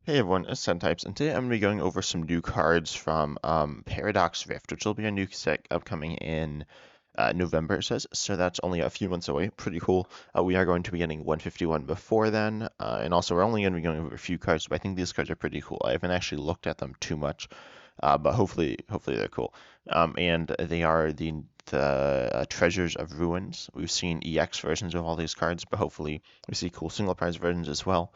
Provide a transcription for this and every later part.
Hey everyone, it's Types, and today I'm going to be going over some new cards from Paradox Rift, which will be a new set upcoming in November, it says. So that's only a few months away. Pretty cool. We are going to be getting 151 before then, and also we're only going to be going over a few cards, but I think these cards are pretty cool. I haven't actually looked at them too much, but hopefully they're cool. And they are the Treasures of Ruins. We've seen EX versions of all these cards, but hopefully we see cool single prize versions as well.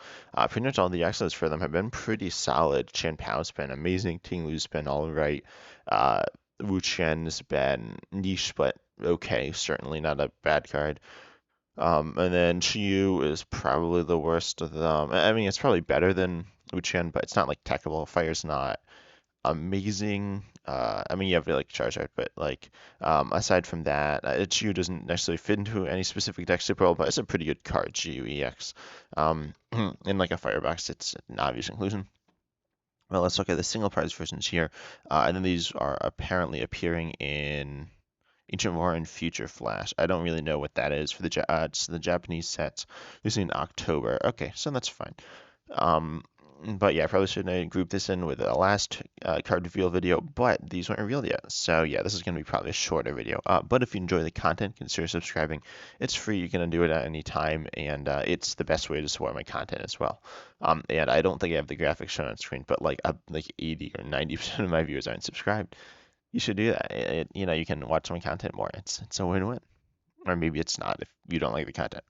Pretty much all the X's for them have been pretty solid. Chen Pao's been amazing. Ting Lu's been all right. Uh, Wu Chen's been niche, but okay. Certainly not a bad card. And then Chiyu is probably the worst of them. I mean, it's probably better than Wu Chen, but it's not like techable. Fire's not amazing. I mean, you have like Charizard, but like aside from that, Chiyu doesn't necessarily fit into any specific deck super well, but it's a pretty good card, Chiyu EX. In like a Firebox, it's an obvious inclusion. Well, let's look at the single prize versions here, and then these are apparently appearing in Ancient War and Future Flash. I don't really know what that is for it's the Japanese sets. This is in October. Okay, so that's fine. Um, but yeah, I probably shouldn't have grouped this in with the last card reveal video, but these weren't revealed yet. So yeah, this is going to be probably a shorter video. But if you enjoy the content, consider subscribing. It's free. You can do it at any time, and it's the best way to support my content as well. And I don't think I have the graphics shown on screen, but like 80 or 90% of my viewers aren't subscribed. You should do that. You can watch my content more. It's a win-win. Or maybe it's not if you don't like the content.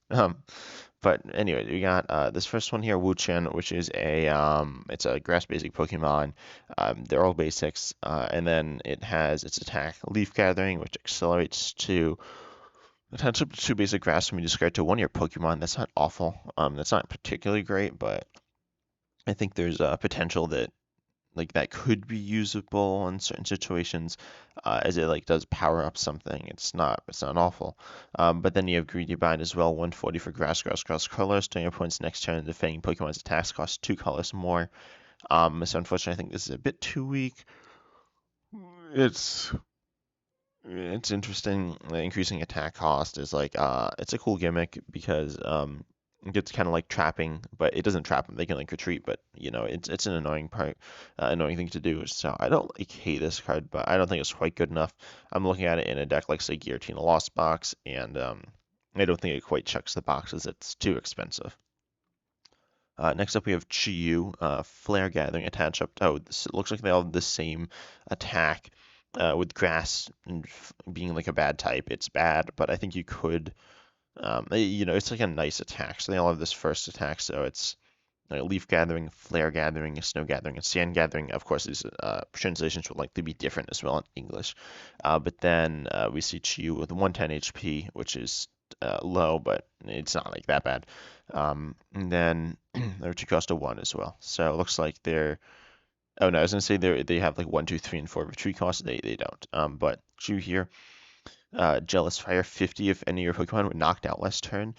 But anyway, we got this first one here, Wu-Chen, which is it's a grass basic Pokemon. They're all basics, and then it has its attack, Leaf Gathering, which accelerates to attach up to two basic grass when you discard to one of your Pokemon. That's not awful. That's not particularly great, but I think there's a potential that like that could be usable in certain situations, as it like does power up something. It's not awful. But then you have Greedy Bind as well, 140 for grass colors. During your opponent's next turn, defending Pokemon's attacks cost 2 colors more. So unfortunately, I think this is a bit too weak. It's it's interesting. Increasing attack cost is like it's a cool gimmick because it gets kind of like trapping, but it doesn't trap them. They can like retreat, but it's an annoying thing to do. So I don't like hate this card, but I don't think it's quite good enough. I'm looking at it in a deck like say Giratina Lost Box, and I don't think it quite checks the boxes. It's too expensive. Next up, we have Chiyu, Flare Gathering attached up. Oh, it looks like they all have the same attack. With grass and being like a bad type, it's bad, but I think you could, it's like a nice attack. So they all have this first attack, so it's Leaf Gathering, Flare Gathering, Snow Gathering, and Sand Gathering. Of course, these translations will likely be different as well in English. But then we see Chiyu with 110 HP, which is low, but it's not like that bad. And then their retreat cost of 1 as well. So it looks like they're. Oh no, I was gonna say they have like 1, 2, 3, and 4 retreat costs. They don't. But Chiyu here, Jealous Fire 50 if any of your Pokemon were knocked out last turn.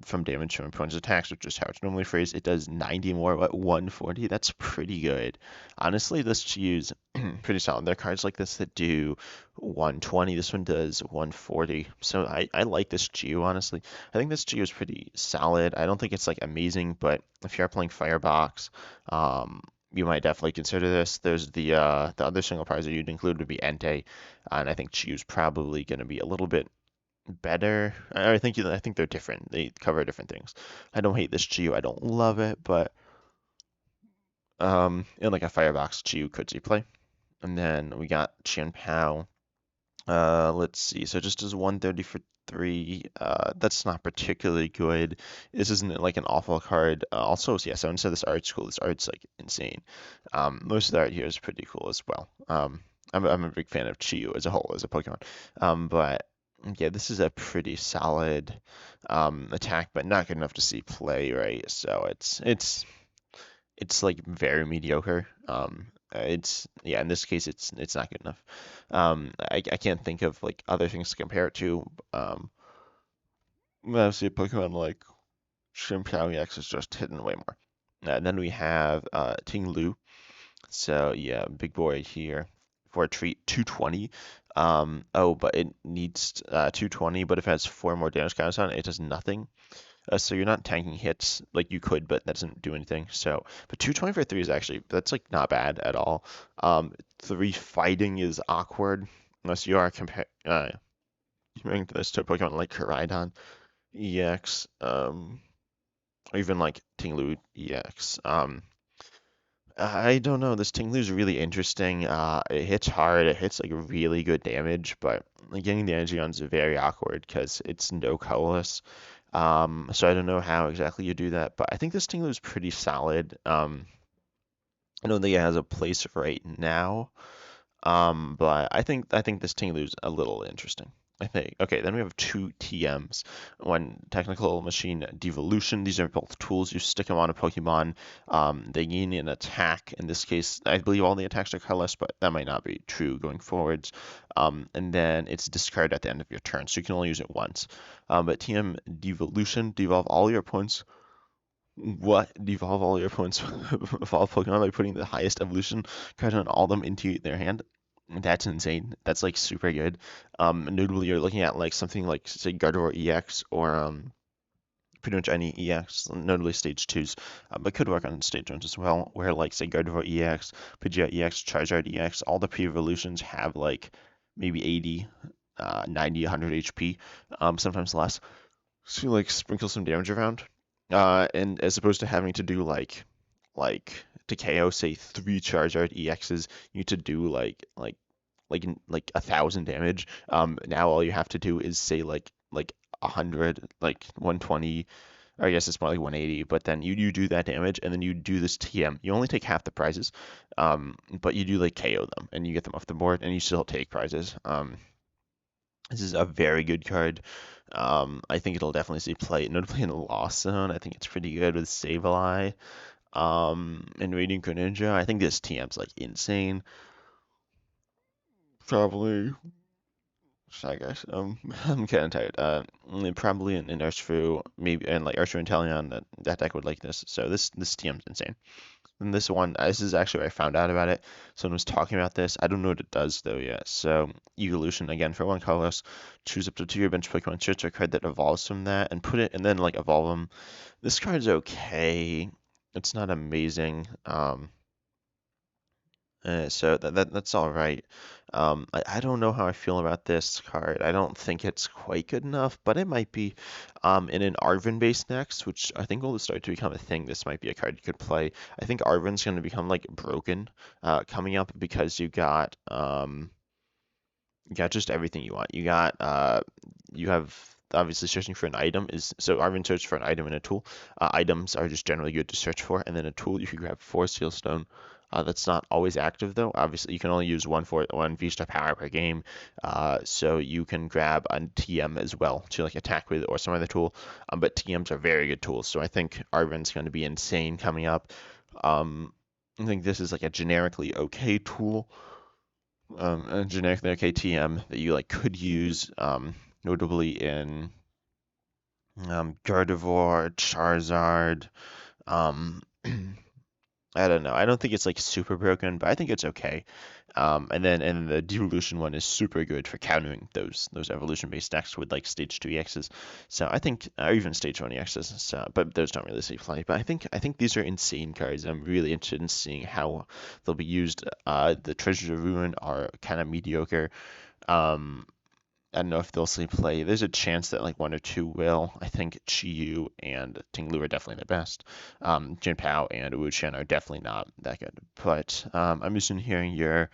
From damage from opponent's attacks, which is how it's normally phrased. It does 90 more, but 140. That's pretty good. Honestly, this Chiyu's pretty solid. There are cards like this that do 120. This one does 140. So I like this Chiyu, honestly. I think this Chiyu is pretty solid. I don't think it's like amazing, but if you're playing Firebox, you might definitely consider this. There's the other single prize that you'd include would be Entei, and I think Chiyu's probably going to be a little bit better. I think they're different. They cover different things. I don't hate this Chiyu. I don't love it, but in like a Firebox, Chiyu could see play. And then we got Qian Pao. Let's see. So just as 130 for 3. That's not particularly good. This isn't like an awful card. Also, yeah, so instead this art's cool. This art's like insane. Most of the art here is pretty cool as well. I'm a big fan of Chiyu as a whole, as a Pokemon. But yeah, this is a pretty solid attack, but not good enough to see play, right? So it's like very mediocre. It's yeah, in this case, it's not good enough. I can't think of like other things to compare it to. Obviously, a Pokemon like Shimpiao EX is just hitting way more. And then we have Ting Lu. So yeah, big boy here for a treat, 220. Oh, but it needs 220, but if it has 4 more damage counters on it, it does nothing. So you're not tanking hits like you could, but that doesn't do anything. So, but 220 for 3 is actually, that's like not bad at all. 3 fighting is awkward unless you are comparing this to a Pokemon like Koraidon EX, or even like Tinglu EX. I don't know. This Tinglu is really interesting. It hits hard. It hits like really good damage, but like, getting the energy on is very awkward because it's no colorless. So I don't know how exactly you do that, but I think this Tinglu is pretty solid. I don't think it has a place right now. But I think this Tinglu's a little interesting. I think. Okay, then we have two TMs. One technical machine devolution. These are both tools. You stick them on a Pokemon. They gain an attack. In this case, I believe all the attacks are colorless, but that might not be true going forwards. And then it's discarded at the end of your turn, so you can only use it once. But TM devolution, devolve all your points. What? Devolve all your opponent's evolved Pokemon by putting the highest evolution card on all of them into their hand. That's insane. That's like super good. Notably, you're looking at like something like say Gardevoir EX or pretty much any EX, notably stage twos, but could work on stage ones as well. Where like say Gardevoir EX, Pidgeot EX, Charizard EX, all the pre-evolutions have like maybe 80, 90, 100 HP, sometimes less. So like sprinkle some damage around. And as opposed to having to do like to KO say 3 Charizard EXs, you need to do like 1,000 damage. Now all you have to do is say like 100, like 120, or I guess it's more like 180, but then you do that damage and then you do this TM. You only take half the prizes, but you do like KO them and you get them off the board and you still take prizes. This is a very good card. I think it'll definitely see play, notably in the Lost Zone. I think it's pretty good with Sableye. And Radiant Greninja. I think this TM's like insane. Probably. Sorry guys. I'm kind of tired. Probably in Urshifu, maybe, and like Urshifu and Teleon, that deck would like this. So this TM's insane. And this one, this is actually where I found out about it. Someone was talking about this. I don't know what it does though yet. So evolution again for one colorless. Choose up to 2 your bench Pokemon. Search a card that evolves from that and put it, and then like evolve them. This card's okay. It's not amazing. So that's all right. I don't know how I feel about this card. I don't think it's quite good enough, but it might be. In an Arven base next, which I think will start to become a thing. This might be a card you could play. I think Arven's going to become like broken coming up because you got just everything you want. You have obviously searching for an item is so Arvin search for an item in a tool. Items are just generally good to search for, and then a tool you can grab 4 Sealstone. That's not always active though. Obviously, you can only use one V-Star power per game, so you can grab a TM as well to like attack with or some other tool. But TMs are very good tools, so I think Arvin's going to be insane coming up. Um, I think this is like a generically okay tool, a generically okay TM that you like could use, notably in Gardevoir, Charizard. Um, I don't know. I don't think it's like super broken, but I think it's okay. And the devolution one is super good for countering those evolution based decks with like stage 2 EXs. So I think, or even stage 1 EXs. So, but those don't really see play. But I think these are insane cards. I'm really interested in seeing how they'll be used. The Treasures of Ruin are kind of mediocre. Um, I don't know if they'll see play. There's a chance that like one or two will. I think Chiyu and Tinglu are definitely the best. Jinpao and Wuchen are definitely not that good. But I'm just in hearing your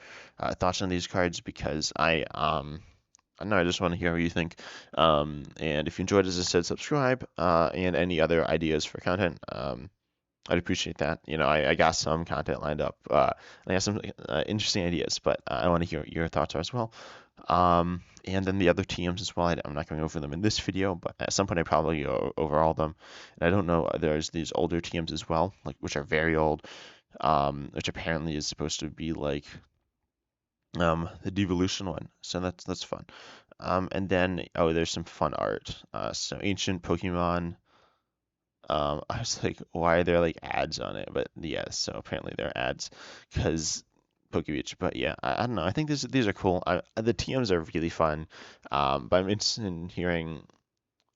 thoughts on these cards because I don't know, I just want to hear what you think. And if you enjoyed, as I said, subscribe. And any other ideas for content. I'd appreciate that. I got some content lined up. I got some interesting ideas, but I want to hear what your thoughts are as well. And then the other TMs as well. I'm not going over them in this video, but at some point I probably go over all of them. And I don't know. There's these older TMs as well, like which are very old, which apparently is supposed to be like the devolution one. So that's fun. And then there's some fun art. So ancient Pokemon. I was like, why are there like ads on it? But yeah, so apparently there are ads because PokeBeach. But yeah, I don't know. I think these are cool. The TMs are really fun. But I'm interested in hearing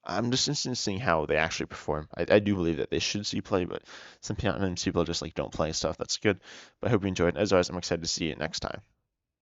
I'm just interested in seeing how they actually perform. I do believe that they should see play, but sometimes people just like don't play stuff. That's good. But I hope you enjoyed. As always, I'm excited to see you next time.